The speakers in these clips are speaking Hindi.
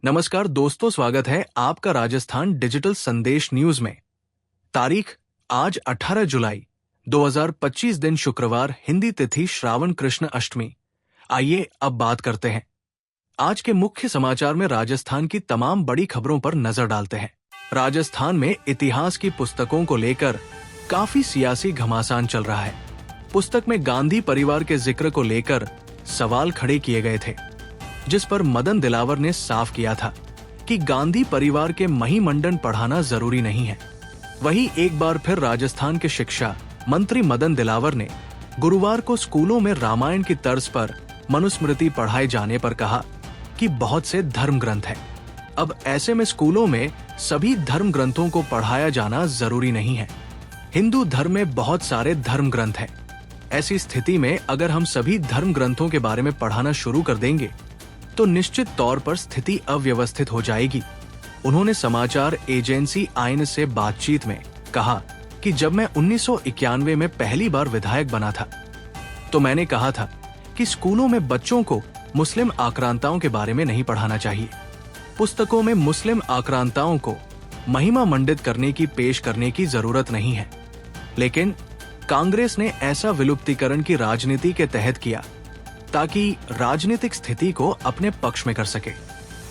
नमस्कार दोस्तों, स्वागत है आपका राजस्थान डिजिटल संदेश न्यूज में। तारीख आज 18 जुलाई 2025 दिन शुक्रवार, हिंदी तिथि श्रावण कृष्ण अष्टमी। आइए अब बात करते हैं आज के मुख्य समाचार में राजस्थान की तमाम बड़ी खबरों पर नजर डालते हैं। राजस्थान में इतिहास की पुस्तकों को लेकर काफी सियासी घमासान चल रहा है। पुस्तक में गांधी परिवार के जिक्र को लेकर सवाल खड़े किए गए थे, जिस पर मदन दिलावर ने साफ किया था कि गांधी परिवार के महिमंडन पढ़ाना जरूरी नहीं है। वहीं एक बार फिर राजस्थान के शिक्षा मंत्री मदन दिलावर ने गुरुवार को स्कूलों में रामायण की तर्ज पर मनुस्मृति पढ़ाए जाने पर कहा कि बहुत से धर्म ग्रंथ हैं। अब ऐसे में स्कूलों में सभी धर्म ग्रंथों को पढ़ाया जाना जरूरी नहीं है। हिंदू धर्म में बहुत सारे धर्म ग्रंथ हैं। ऐसी स्थिति में अगर हम सभी धर्म ग्रंथों के बारे में पढ़ाना शुरू कर देंगे तो निश्चित तौर पर स्थिति अव्यवस्थित हो जाएगी। उन्होंने समाचार एजेंसी आईएन से बातचीत में कहा कि जब मैं 1991 में पहली बार विधायक बना था तो मैंने कहा था कि स्कूलों में बच्चों को मुस्लिम आक्रांताओं के बारे में नहीं पढ़ाना चाहिए। पुस्तकों में मुस्लिम आक्रांताओं को महिमा मंडित करने की पेश करने की जरूरत नहीं है। लेकिन कांग्रेस ने ऐसा विलुप्तीकरण की राजनीति के तहत किया ताकि राजनीतिक स्थिति को अपने पक्ष में कर सके।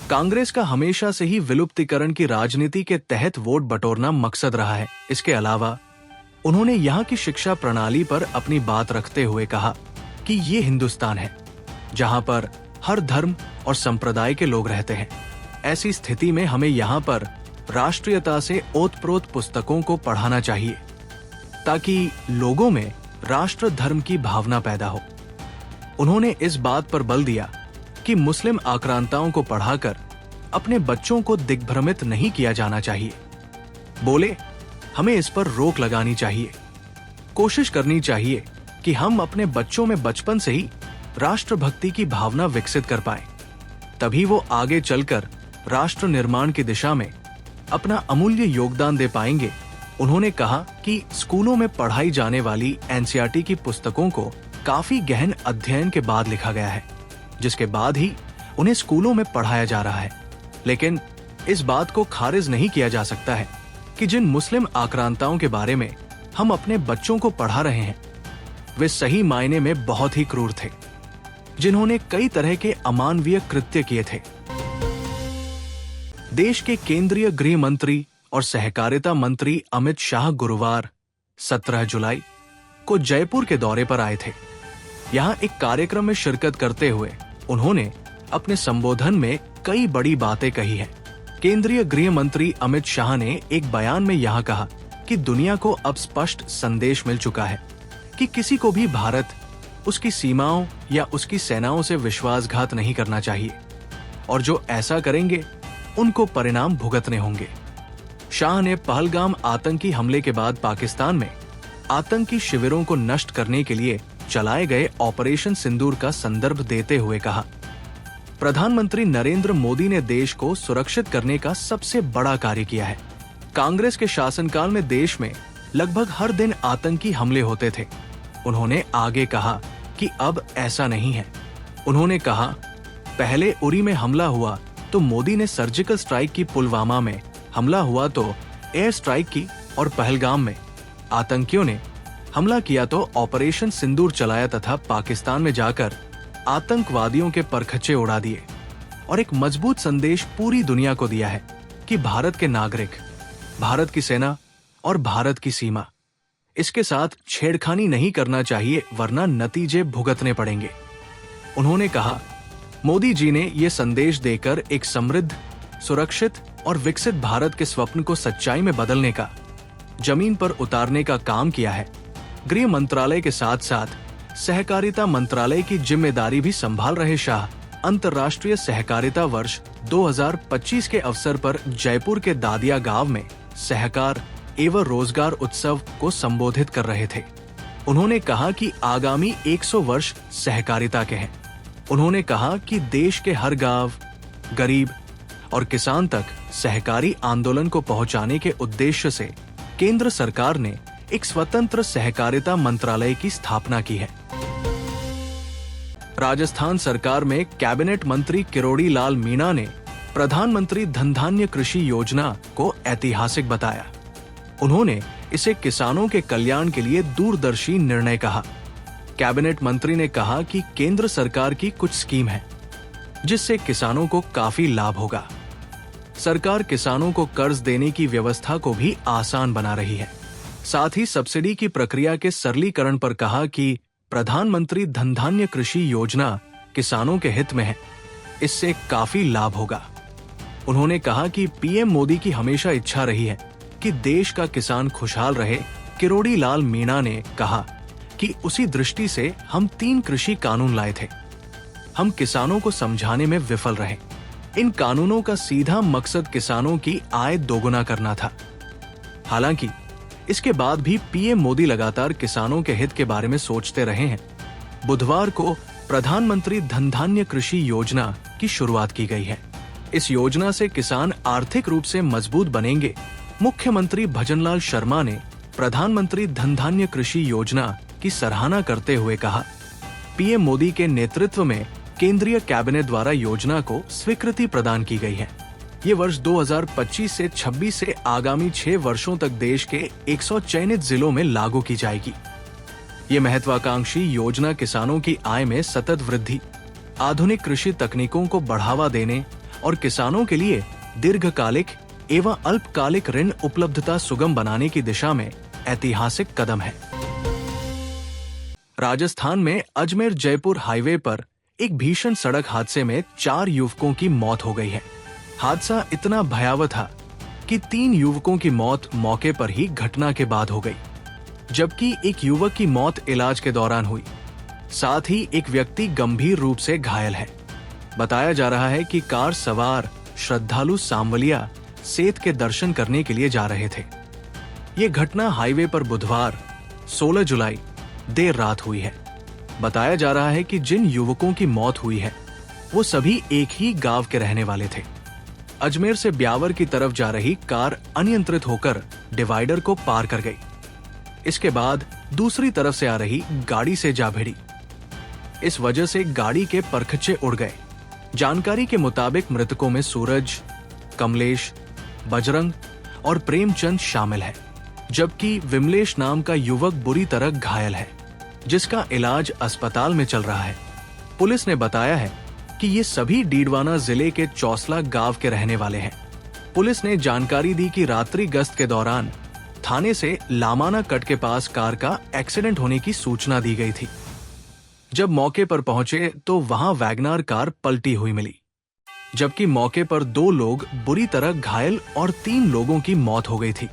कांग्रेस का हमेशा से ही विलुप्तीकरण की राजनीति के तहत वोट बटोरना मकसद रहा है। इसके अलावा उन्होंने यहाँ की शिक्षा प्रणाली पर अपनी बात रखते हुए कहा कि ये हिंदुस्तान है जहाँ पर हर धर्म और संप्रदाय के लोग रहते हैं। ऐसी स्थिति में हमें यहाँ पर राष्ट्रीयता से ओतप्रोत पुस्तकों को पढ़ाना चाहिए ताकि लोगों में राष्ट्र धर्म की भावना पैदा हो। उन्होंने इस बात पर बल दिया कि मुस्लिम आक्रांताओं को पढ़ाकर अपने बच्चों को दिग्भ्रमित नहीं किया जाना चाहिए। बोले, हमें इस पर रोक लगानी चाहिए। कोशिश करनी चाहिए कि हम अपने बच्चों में बचपन से ही राष्ट्रभक्ति की भावना विकसित कर पाएं। तभी वो आगे चलकर राष्ट्र निर्माण की दिशा में अपना अमूल्य योगदान दे पाएंगे। उन्होंने कहा कि स्कूलों में पढ़ाई जाने वाली एनसीईआरटी की पुस्तकों को काफी गहन अध्ययन के बाद लिखा गया है, जिसके बाद ही उन्हें स्कूलों में पढ़ाया जा रहा है। लेकिन इस बात को खारिज नहीं किया जा सकता है कि जिन मुस्लिम आक्रांताओं के बारे में हम अपने बच्चों को पढ़ा रहे हैं वे सही मायने में बहुत ही क्रूर थे, जिन्होंने कई तरह के अमानवीय कृत्य किए थे। देश के केंद्रीय गृह मंत्री और सहकारिता मंत्री अमित शाह गुरुवार 17 जुलाई को जयपुर के दौरे पर आए थे। यहाँ एक कार्यक्रम में शिरकत करते हुए उन्होंने अपने संबोधन में कई बड़ी बातें कही हैं। केंद्रीय गृह मंत्री अमित शाह ने एक बयान में यहाँ कहा कि दुनिया को अब स्पष्ट संदेश मिल चुका है कि किसी को भी भारत, उसकी सीमाओं या उसकी सेनाओं से विश्वासघात नहीं करना चाहिए और जो ऐसा करेंगे उनको परिणाम भुगतने होंगे। शाह ने पहलगाम आतंकी हमले के बाद पाकिस्तान में आतंकी शिविरों को नष्ट करने के लिए चलाए गए ऑपरेशन सिंदूर का संदर्भ देते हुए कहा, प्रधानमंत्री नरेंद्र मोदी ने देश को सुरक्षित करने का सबसे बड़ा कार्य किया है। कांग्रेस के शासनकाल में देश में लगभग हर दिन आतंकी हमले होते थे। उन्होंने आगे कहा कि अब ऐसा नहीं है। उन्होंने कहा, पहले उरी में हमला हुआ तो मोदी ने सर्जिकल स्ट्राइक की, पुलवामा में हमला हुआ तो एयर स्ट्राइक की और पहलगाम में आतंकियों ने हमला किया तो ऑपरेशन सिंदूर चलाया तथा पाकिस्तान में जाकर आतंकवादियों के परखच्चे उड़ा दिए और एक मजबूत संदेश पूरी दुनिया को दिया है कि भारत के नागरिक, भारत की सेना और भारत की सीमा, इसके साथ छेड़खानी नहीं करना चाहिए वरना नतीजे भुगतने पड़ेंगे। उन्होंने कहा, मोदी जी ने ये संदेश देकर एक समृद्ध, सुरक्षित और विकसित भारत के स्वप्न को सच्चाई में बदलने का, जमीन पर उतारने का काम किया है। गृह मंत्रालय के साथ साथ सहकारिता मंत्रालय की जिम्मेदारी भी संभाल रहे शाह अंतर्राष्ट्रीय सहकारिता वर्ष 2025 के अवसर पर जयपुर के दादिया गांव में सहकार एवं रोजगार उत्सव को संबोधित कर रहे थे। उन्होंने कहा कि आगामी 100 वर्ष सहकारिता के हैं। उन्होंने कहा कि देश के हर गांव, गरीब और किसान तक सहकारी आंदोलन को पहुंचाने के उद्देश्य से केंद्र सरकार ने एक स्वतंत्र सहकारिता मंत्रालय की स्थापना की है। राजस्थान सरकार में कैबिनेट मंत्री किरोड़ी लाल मीणा ने प्रधानमंत्री धन धान्य कृषि योजना को ऐतिहासिक बताया। उन्होंने इसे किसानों के कल्याण के लिए दूरदर्शी निर्णय कहा। कैबिनेट मंत्री ने कहा कि केंद्र सरकार की कुछ स्कीम है जिससे किसानों को काफी लाभ होगा। सरकार किसानों को कर्ज देने की व्यवस्था को भी आसान बना रही है। साथ ही सब्सिडी की प्रक्रिया के सरलीकरण पर कहा कि प्रधानमंत्री धन धान्य कृषि योजना किसानों के हित में है, इससे काफी लाभ होगा। उन्होंने कहा कि पीएम मोदी की हमेशा इच्छा रही है कि देश का किसान खुशहाल रहे। किरोड़ी लाल मीणा ने कहा कि उसी दृष्टि से हम 3 कृषि कानून लाए थे। हम किसानों को समझाने में विफल रहे। इन कानूनों का सीधा मकसद किसानों की आय दोगुना करना था। हालांकि इसके बाद भी पीएम मोदी लगातार किसानों के हित के बारे में सोचते रहे हैं। बुधवार को प्रधानमंत्री धन धान्य कृषि योजना की शुरुआत की गई है। इस योजना से किसान आर्थिक रूप से मजबूत बनेंगे। मुख्यमंत्री भजनलाल शर्मा ने प्रधानमंत्री धन धान्य कृषि योजना की सराहना करते हुए कहा, पीएम मोदी के नेतृत्व में केंद्रीय कैबिनेट द्वारा योजना को स्वीकृति प्रदान की गई है। ये वर्ष 2025 से 26 से आगामी 6 वर्षों तक देश के 100 चयनित जिलों में लागू की जाएगी। ये महत्वाकांक्षी योजना किसानों की आय में सतत वृद्धि, आधुनिक कृषि तकनीकों को बढ़ावा देने और किसानों के लिए दीर्घकालिक एवं अल्पकालिक ऋण उपलब्धता सुगम बनाने की दिशा में ऐतिहासिक कदम है। राजस्थान में अजमेर जयपुर हाईवे पर एक भीषण सड़क हादसे में 4 युवकों की मौत हो गई है। हादसा इतना भयावह था कि 3 युवकों की मौत मौके पर ही घटना के बाद हो गई, जबकि एक युवक की मौत इलाज के दौरान हुई। साथ ही एक व्यक्ति गंभीर रूप से घायल है। बताया जा रहा है कि कार सवार श्रद्धालु सांवलिया सेत के दर्शन करने के लिए जा रहे थे। ये घटना हाईवे पर बुधवार 16 जुलाई देर रात हुई है। बताया जा रहा है कि जिन युवकों की मौत हुई है वो सभी एक ही गांव के रहने वाले थे। अजमेर से ब्यावर की तरफ जा रही कार अनियंत्रित होकर डिवाइडर को पार कर गई। इसके बाद दूसरी तरफ से आ रही गाड़ी से जा भिड़ी। इस वजह से गाड़ी के परखच्चे उड़ गए। जानकारी के मुताबिक मृतकों में सूरज, कमलेश, बजरंग और प्रेमचंद शामिल है, जबकि विमलेश नाम का युवक बुरी तरह घायल है, जिसका इलाज अस्पताल में चल रहा है। पुलिस ने बताया है कि ये सभी डीडवाना जिले के चौसला गांव के रहने वाले हैं। पुलिस ने जानकारी दी कि रात्रि गश्त के दौरान थाने से लामाना कट के पास कार का एक्सीडेंट होने की सूचना दी गई थी। जब मौके पर पहुंचे तो वहां वैगनार कार पलटी हुई मिली, जबकि मौके पर 2 लोग बुरी तरह घायल और 3 लोगों की मौत हो गई थी।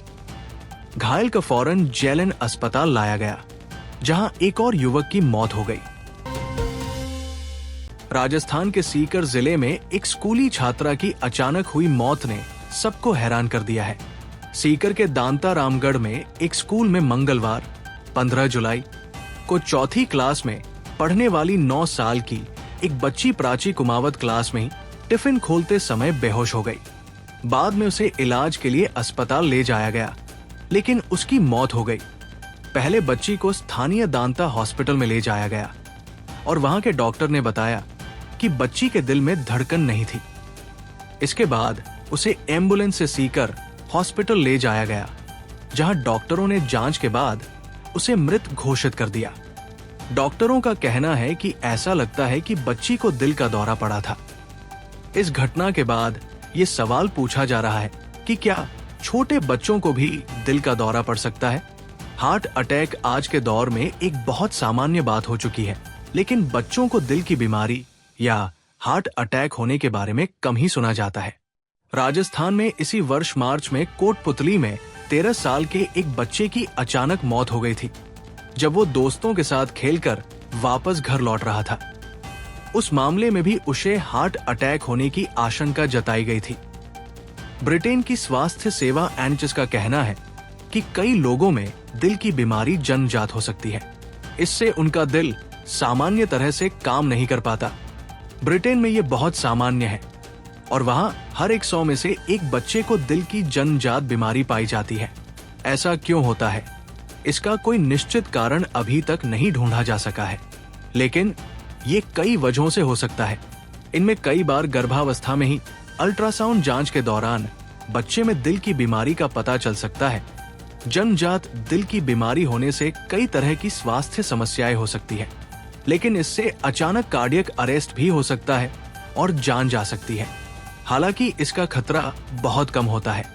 घायल का फौरन जेएलएन अस्पताल लाया गया, जहां एक और युवक की मौत हो गई। राजस्थान के सीकर जिले में एक स्कूली छात्रा की अचानक हुई मौत ने सबको हैरान कर दिया है। सीकर के दांता रामगढ़ में एक स्कूल में मंगलवार 15 जुलाई को 4th क्लास में पढ़ने वाली 9 साल की एक बच्ची प्राची कुमावत क्लास में ही टिफिन खोलते समय बेहोश हो गई। बाद में उसे इलाज के लिए अस्पताल ले जाया गया, लेकिन उसकी मौत हो गई। पहले बच्ची को स्थानीय दांता हॉस्पिटल में ले जाया गया और वहां के डॉक्टर ने बताया कि बच्ची के दिल में धड़कन नहीं थी। इसके बाद उसे एम्बुलेंस से सीकर हॉस्पिटल ले जाया गया, जहां डॉक्टरों ने जांच के बाद उसे मृत घोषित कर दिया। डॉक्टरों का कहना है कि ऐसा लगता है कि बच्ची को दिल का दौरा पड़ा था। इस घटना के बाद ये सवाल पूछा जा रहा है कि क्या छोटे बच्चों को भी दिल का दौरा पड़ सकता है? हार्ट अटैक आज के दौर में एक बहुत सामान्य बात हो चुकी है, लेकिन बच्चों को दिल की बीमारी या हार्ट अटैक होने के बारे में कम ही सुना जाता है। राजस्थान में इसी वर्ष मार्च में कोटपुतली में 13 साल के एक बच्चे की अचानक मौत हो गई थी, जब वो दोस्तों के साथ खेलकर वापस घर लौट रहा था। उस मामले में भी उसे हार्ट अटैक होने की आशंका जताई गई थी। ब्रिटेन की स्वास्थ्य सेवा एनएचएस का कहना है कि कई लोगों में दिल की बीमारी जन्मजात हो सकती है। इससे उनका दिल सामान्य तरह से काम नहीं कर पाता। ब्रिटेन में ये बहुत सामान्य है और वहां हर 100 में से एक बच्चे को दिल की जन्मजात बीमारी पाई जाती है। ऐसा क्यों होता है? इसका कोई निश्चित कारण अभी तक नहीं ढूंढा जा सका है, लेकिन ये कई वजहों से हो सकता है। इनमें कई बार गर्भावस्था में ही अल्ट्रासाउंड जांच के दौरान बच्चे में दिल की बीमारी का पता चल सकता है। जन्मजात दिल की बीमारी होने से कई तरह की स्वास्थ्य समस्याएं हो सकती है, लेकिन इससे अचानक कार्डियक अरेस्ट भी हो सकता है और जान जा सकती है। हालांकि इसका खतरा बहुत कम होता है।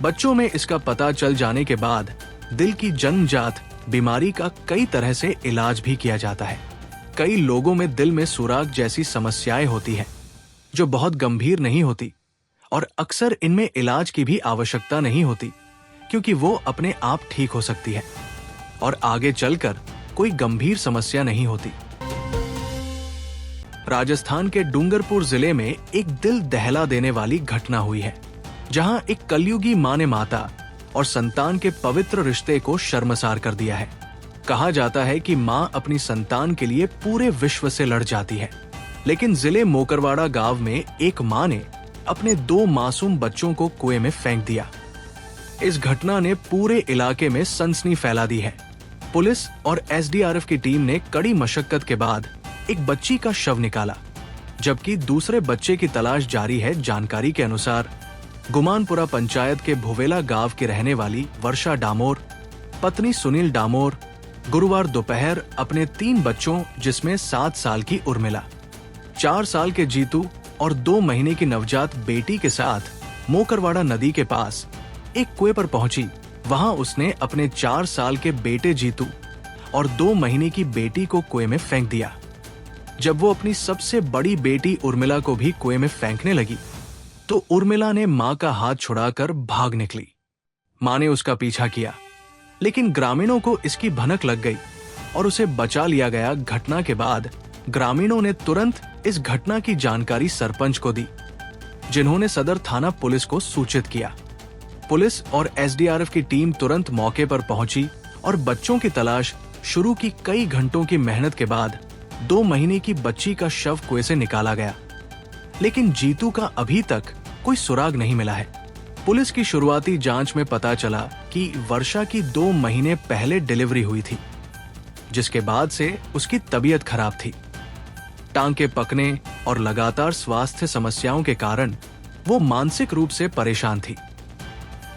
बच्चों में इसका पता चल जाने के बाद दिल की जन्मजात बीमारी का कई तरह से इलाज भी किया जाता है। कई लोगों में दिल में सुराग जैसी समस्याएं होती हैं, जो बहुत गंभीर नहीं होती और अक्सर इनमें इलाज की भी आवश्यकता नहीं होती, क्योंकि वो अपने आप ठीक हो सकती है और आगे चलकर कोई गंभीर समस्या नहीं होती। राजस्थान के डूंगरपुर जिले में एक दिल दहला देने वाली घटना हुई है, जहां एक कलयुगी मां ने माता और संतान के पवित्र रिश्ते को शर्मसार कर दिया है। कहा जाता है कि मां अपनी संतान के लिए पूरे विश्व से लड़ जाती है, लेकिन जिले मोकरवाड़ा गांव में एक मां ने अपने 2 मासूम बच्चों को कुएं में फेंक दिया। इस घटना ने पूरे इलाके में सनसनी फैला दी है। पुलिस और एसडीआरएफ की टीम ने कड़ी मशक्कत के बाद एक बच्ची का शव निकाला, जबकि दूसरे बच्चे की तलाश जारी है। जानकारी के अनुसार गुमानपुरा पंचायत के भुवेला गांव की रहने वाली वर्षा डामोर, पत्नी सुनील डामोर, गुरुवार दोपहर अपने 3 बच्चों, जिसमें 7 साल की उर्मिला, 4 साल के जीतू और 2 महीने की नवजात बेटी के साथ मोकरवाड़ा नदी के पास एक कुएं पर पहुंची। वहां उसने अपने 4 साल के बेटे जीतू और 2 महीने की बेटी को कुएं में फेंक दिया। जब वो अपनी सबसे बड़ी बेटी उर्मिला को भी कुएं में फेंकने लगी, तो उर्मिला ने मां का हाथ छुड़ाकर भाग निकली। मां ने उसका पीछा किया, लेकिन ग्रामीणों को इसकी भनक लग गई और उसे बचा लिया गया। घटना के बाद ग्रामीणों ने तुरंत इस घटना की जानकारी सरपंच को दी, जिन्होंने सदर थाना पुलिस को सूचित किया। पुलिस और एसडीआरएफ की टीम तुरंत मौके पर पहुंची और बच्चों की तलाश शुरू की। कई घंटों की मेहनत के बाद 2 महीने की बच्ची का शव कुएं से निकाला गया, लेकिन जीतू का अभी तक कोई सुराग नहीं मिला है। पुलिस की शुरुआती जांच में पता चला कि वर्षा की 2 महीने पहले डिलीवरी हुई थी, जिसके बाद से उसकी तबीयत खराब थी। टांके पकने और लगातार स्वास्थ्य समस्याओं के कारण वो मानसिक रूप से परेशान थी।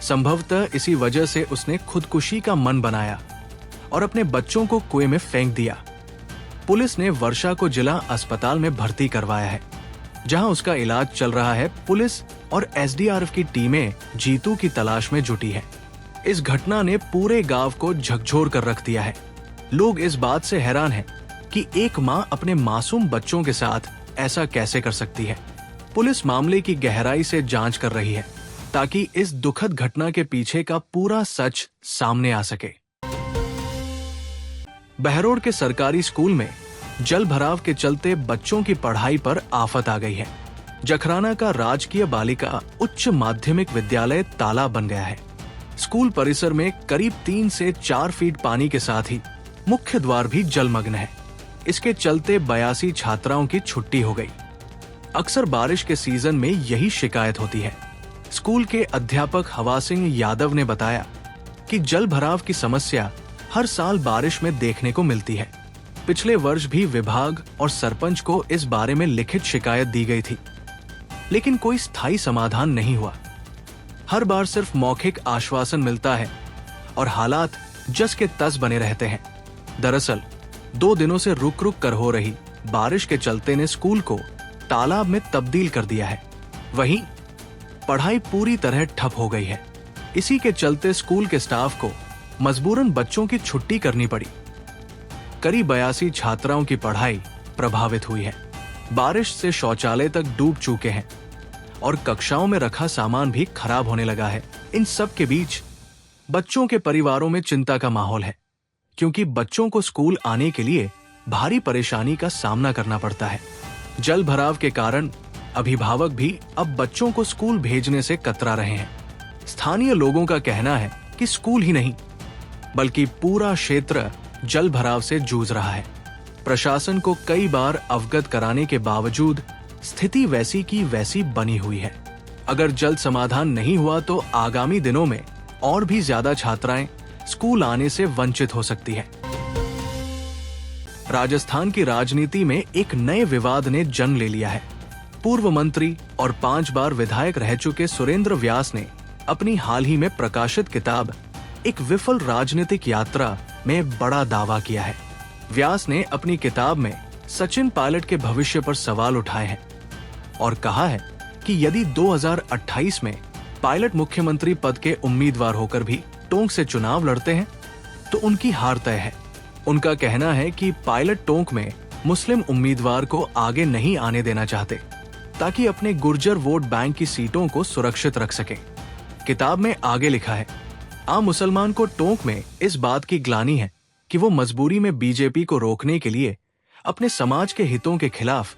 संभवतः इसी वजह से उसने खुदकुशी का मन बनाया और अपने बच्चों को कुएं में फेंक दिया। पुलिस ने वर्षा को जिला अस्पताल में भर्ती करवाया है, जहां उसका इलाज चल रहा है। पुलिस और एसडीआरएफ की टीमें जीतू की तलाश में जुटी है। इस घटना ने पूरे गांव को झकझोर कर रख दिया है। लोग इस बात से हैरान हैं कि एक मां अपने मासूम बच्चों के साथ ऐसा कैसे कर सकती है। पुलिस मामले की गहराई से जांच कर रही है, ताकि इस दुखद घटना के पीछे का पूरा सच सामने आ सके। बहरोड़ के सरकारी स्कूल में जल भराव के चलते बच्चों की पढ़ाई पर आफत आ गई है। जखराना का राजकीय बालिका उच्च माध्यमिक विद्यालय तालाब बन गया है। स्कूल परिसर में करीब 3 से 4 फीट पानी के साथ ही मुख्य द्वार भी जलमग्न है। इसके चलते 82 छात्राओं की छुट्टी हो गई। अक्सर बारिश के सीजन में यही शिकायत होती है। स्कूल के अध्यापक हवा सिंह यादव ने बताया कि जल भराव की समस्या हर साल बारिश में देखने को मिलती है। पिछले वर्ष भी विभाग और सरपंच को इस बारे में लिखित शिकायत दी गई थी, लेकिन कोई स्थायी समाधान नहीं हुआ। हर बार सिर्फ मौखिक आश्वासन मिलता है और हालात जस के तस बने रहते हैं। दरअसल 2 दिनों से रुक रुक कर हो रही बारिश के चलते ने स्कूल को तालाब में तब्दील कर दिया है। वहीं पढ़ाई पूरी तरह ठप हो गई है। इसी के चलते स्कूल के स्टाफ को मजबूरन बच्चों की छुट्टी करनी पड़ी। करीब 82 छात्राओं की पढ़ाई प्रभावित हुई है। बारिश से शौचालय तक डूब चुके हैं और कक्षाओं में रखा सामान भी खराब होने लगा है। इन सब के बीच बच्चों के परिवारों में चिंता का माहौल है, क्योंकि बच्चों को स्कूल आने के लिए भारी परेशानी का सामना करना पड़ता है। जल भराव के कारण अभिभावक भी अब बच्चों को स्कूल भेजने से कतरा रहे हैं। स्थानीय लोगों का कहना है कि स्कूल ही नहीं, बल्कि पूरा क्षेत्र जल भराव से जूझ रहा है। प्रशासन को कई बार अवगत कराने के बावजूद स्थिति वैसी की वैसी बनी हुई है। अगर जल्द समाधान नहीं हुआ तो आगामी दिनों में और भी ज्यादा छात्राएं स्कूल आने से वंचित हो सकती है। राजस्थान की राजनीति में एक नए विवाद ने जन्म ले लिया है। पूर्व मंत्री और 5 बार विधायक रह चुके सुरेंद्र व्यास ने अपनी हाल ही में प्रकाशित किताब एक विफल राजनीतिक यात्रा में बड़ा दावा किया है। व्यास ने अपनी किताब में सचिन पायलट के भविष्य पर सवाल उठाए हैं और कहा है कि यदि 2028 में पायलट मुख्यमंत्री पद के उम्मीदवार होकर भी टोंक से चुनाव लड़ते हैं तो उनकी हार तय है। उनका कहना है कि पायलट टोंक में मुस्लिम उम्मीदवार को आगे नहीं आने देना चाहते ताकि अपने गुर्जर वोट बैंक की सीटों को सुरक्षित रख सकें। किताब में आगे लिखा है, आम मुसलमान को टोंक में इस बात की ग्लानि है कि वो मजबूरी में बीजेपी को रोकने के लिए अपने समाज के हितों के खिलाफ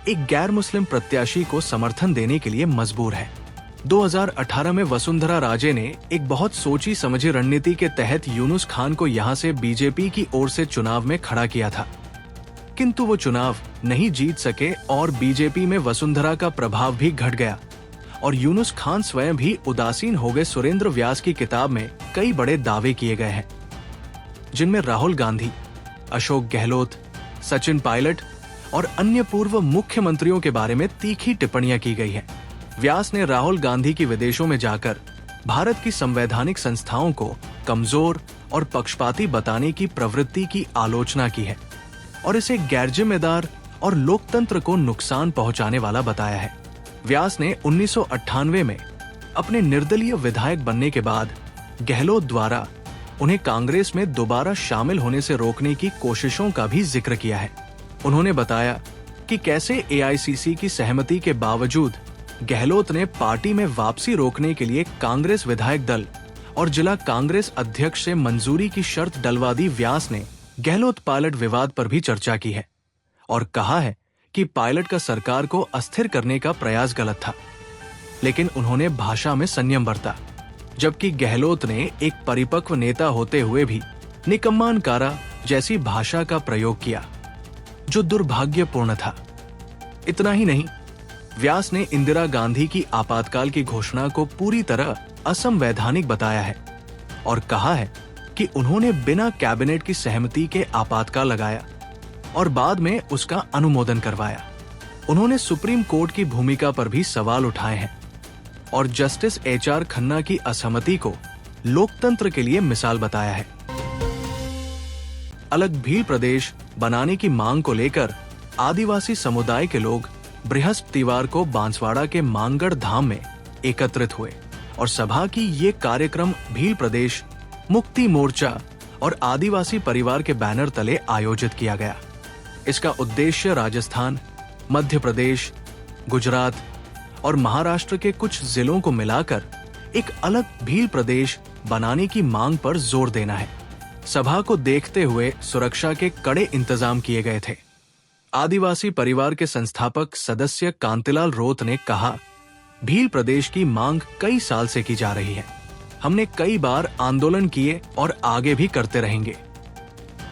एक गैर मुस्लिम प्रत्याशी को समर्थन देने के लिए मजबूर है। 2018 में वसुंधरा राजे ने एक बहुत सोची समझी रणनीति के तहत यूनुस खान को यहां से बीजेपी की ओर से चुनाव में खड़ा किया था, किंतु वो चुनाव नहीं जीत सके और बीजेपी में वसुंधरा का प्रभाव भी घट गया और यूनुस खान स्वयं भी उदासीन हो गए। सुरेंद्र व्यास की किताब में कई बड़े दावे किए गए हैं जिनमें राहुल गांधी, अशोक गहलोत, सचिन पायलट और अन्य पूर्व मुख्यमंत्रियों के बारे में तीखी टिप्पणियां की गई हैं। व्यास ने राहुल गांधी की विदेशों में जाकर भारत की संवैधानिक संस्थाओं को कमजोर और पक्षपाती बताने की प्रवृत्ति की आलोचना की है और इसे गैरजिम्मेदार और लोकतंत्र को नुकसान पहुंचाने वाला बताया है। व्यास ने 1998 में अपने निर्दलीय विधायक बनने के बाद गहलोत द्वारा उन्हें कांग्रेस में दोबारा शामिल होने से रोकने की कोशिशों का भी जिक्र किया है। उन्होंने बताया कि कैसे एआईसीसी की सहमति के बावजूद गहलोत ने पार्टी में वापसी रोकने के लिए कांग्रेस विधायक दल और जिला कांग्रेस अध्यक्ष से मंजूरी की शर्त डलवा दी। व्यास ने गहलोत पायलट विवाद पर भी चर्चा की है और कहा है कि पायलट का सरकार को अस्थिर करने का प्रयास गलत था, लेकिन उन्होंने भाषा में संयम बरता, जबकि गहलोत ने एक परिपक्व नेता होते हुए भी निकम्मानकारा जैसी भाषा का प्रयोग किया जो दुर्भाग्यपूर्ण था। इतना ही नहीं, व्यास ने इंदिरा गांधी की आपातकाल की घोषणा को पूरी तरह असंवैधानिक बताया है और कहा है कि उन्होंने बिना कैबिनेट की सहमति के आपातकाल लगाया और बाद में उसका अनुमोदन करवाया। उन्होंने सुप्रीम कोर्ट की भूमिका पर भी सवाल उठाए हैं और जस्टिस एचआर खन्ना की असहमति को लोकतंत्र के लिए मिसाल बताया है। अलग भील प्रदेश बनाने की मांग को लेकर आदिवासी समुदाय के लोग बृहस्पतिवार को बांसवाड़ा के मांगड़ धाम में एकत्रित हुए और सभा की ये कार्यक्रम भील प्रदेश मुक्ति मोर्चा और आदिवासी परिवार के बैनर तले आयोजित किया गया। इसका उद्देश्य राजस्थान, मध्य प्रदेश, गुजरात और महाराष्ट्र के कुछ जिलों को मिलाकर एक अलग भील प्रदेश बनाने की मांग पर जोर देना है। सभा को देखते हुए सुरक्षा के कड़े इंतजाम किए गए थे। आदिवासी परिवार के संस्थापक सदस्य कांतिलाल रोत ने कहा, भील प्रदेश की मांग कई साल से की जा रही है। हमने कई बार आंदोलन किए और आगे भी करते रहेंगे।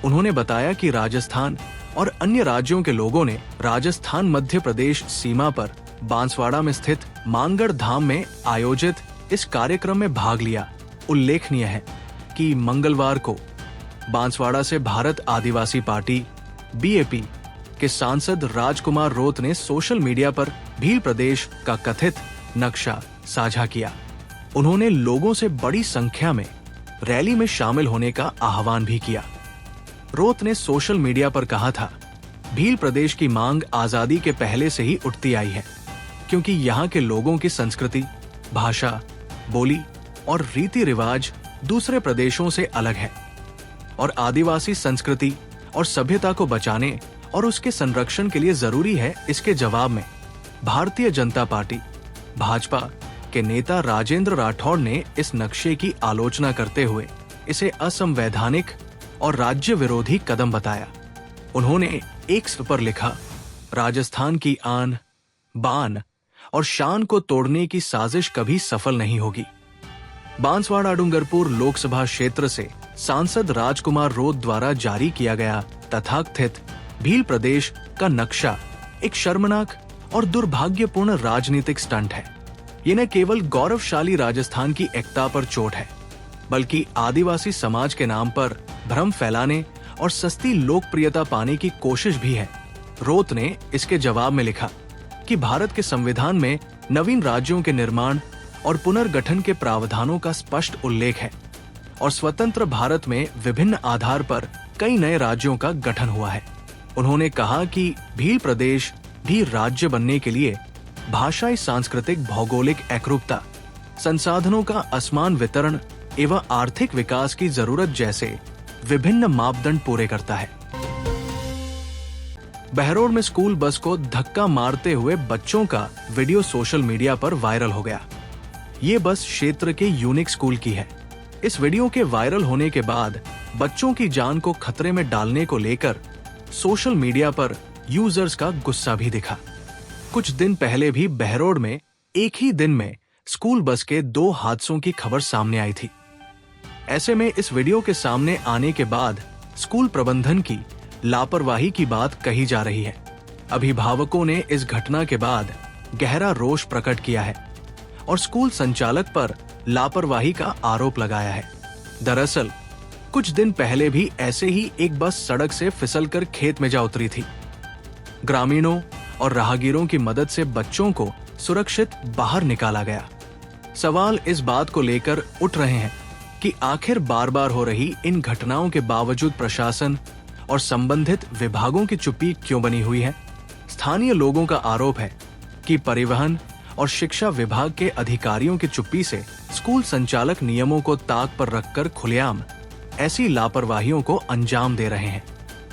उन्होंने बताया कि राजस्थान और अन्य राज्यों के लोगों ने राजस्थान मध्य प्रदेश सीमा पर बांसवाड़ा में स्थित मांगड़ धाम में आयोजित इस कार्यक्रम में भाग लिया। उल्लेखनीय है कि मंगलवार को बांसवाड़ा से भारत आदिवासी पार्टी बीएपी के सांसद राजकुमार रोत ने सोशल मीडिया पर भील प्रदेश का कथित नक्शा साझा किया। उन्होंने लोगों से बड़ी संख्या में रैली में शामिल होने का आह्वान भी किया। रोत ने सोशल मीडिया पर कहा था, भील प्रदेश की मांग आजादी के पहले से ही उठती आई है, क्योंकि यहाँ के लोगों की संस्कृति, भाषा, बोली और रीति रिवाज दूसरे प्रदेशों से अलग है और आदिवासी संस्कृति और सभ्यता को बचाने और उसके संरक्षण के लिए जरूरी है। इसके जवाब में भारतीय जनता पार्टी भाजपा के नेता राजेंद्र राठौड़ ने इस नक्शे की आलोचना करते हुए इसे असंवैधानिक और राज्य विरोधी कदम बताया। उन्होंने एक्स पर लिखा, राजस्थान की आन, बान और शान को तोड़ने की साजिश कभी सफल नहीं होगी। बांसवाड़ा डूंगरपुर लोकसभा क्षेत्र से सांसद राजकुमार रोत द्वारा जारी किया गया तथाकथित भील प्रदेश का नक्शा एक शर्मनाक और दुर्भाग्यपूर्ण राजनीतिक स्टंट है। ये न केवल गौरवशाली राजस्थान की एकता पर चोट है, बल्कि आदिवासी समाज के नाम पर भ्रम फैलाने और सस्ती लोकप्रियता पाने की कोशिश भी है। रोत ने इसके जवाब में लिखा, कि भारत के संविधान में नवीन राज्यों के निर्माण और पुनर्गठन के प्रावधानों का स्पष्ट उल्लेख है और स्वतंत्र भारत में विभिन्न आधार पर कई नए राज्यों का गठन हुआ है। उन्होंने कहा कि भील प्रदेश भी राज्य बनने के लिए भाषाई, सांस्कृतिक, भौगोलिक एकरूपता, संसाधनों का असमान वितरण एवं आर्थिक विकास की जरूरत जैसे विभिन्न मापदंड पूरे करता है। बहरौड़ में स्कूल बस को धक्का मारते हुए बच्चों का वीडियो सोशल मीडिया पर वायरल हो गया। ये बस क्षेत्र के यूनिक स्कूल की है। इस वीडियो के वायरल होने के बाद बच्चों की जान को खतरे में डालने को लेकर सोशल मीडिया पर यूजर्स का गुस्सा भी दिखा। कुछ दिन पहले भी बहरौड़ में एक ही दिन में स्कूल बस के 2 हादसों की खबर सामने आई थी। ऐसे में इस वीडियो के सामने आने के बाद स्कूल प्रबंधन की लापरवाही की बात कही जा रही है। अभिभावकों ने इस घटना के बाद गहरा रोष प्रकट किया है और स्कूल संचालक पर लापरवाही का आरोप लगाया है। दरअसल कुछ दिन पहले भी ऐसे ही एक बस सड़क से फिसलकर खेत में जा उतरी थी। ग्रामीणों और राहगीरों की मदद से बच्चों को सुरक्षित बाहर निकाला गया। सवाल इस बात को लेकर उठ रहे हैं कि आखिर बार बार हो रही इन घटनाओं के बावजूद प्रशासन और संबंधित विभागों की चुप्पी क्यों बनी हुई है। स्थानीय लोगों का आरोप है कि परिवहन और शिक्षा विभाग के अधिकारियों की चुप्पी से स्कूल संचालक नियमों को ताक पर रखकर खुलेआम ऐसी लापरवाहियों को अंजाम दे रहे हैं।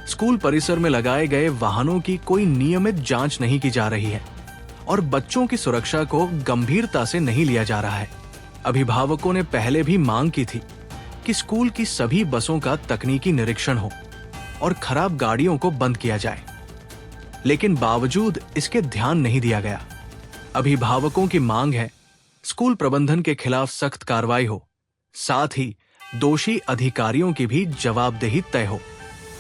स्कूल परिसर में लगाए गए वाहनों की कोई नियमित जांच नहीं की जा रही है और बच्चों की सुरक्षा को गंभीरता से नहीं लिया जा रहा है। अभिभावकों ने पहले भी मांग की थी कि स्कूल की सभी बसों का तकनीकी निरीक्षण हो और खराब गाड़ियों को बंद किया जाए, लेकिन बावजूद इसके ध्यान नहीं दिया गया। अभिभावकों की मांग है स्कूल प्रबंधन के खिलाफ सख्त कार्रवाई हो, साथ ही दोषी अधिकारियों की भी जवाबदेही तय हो।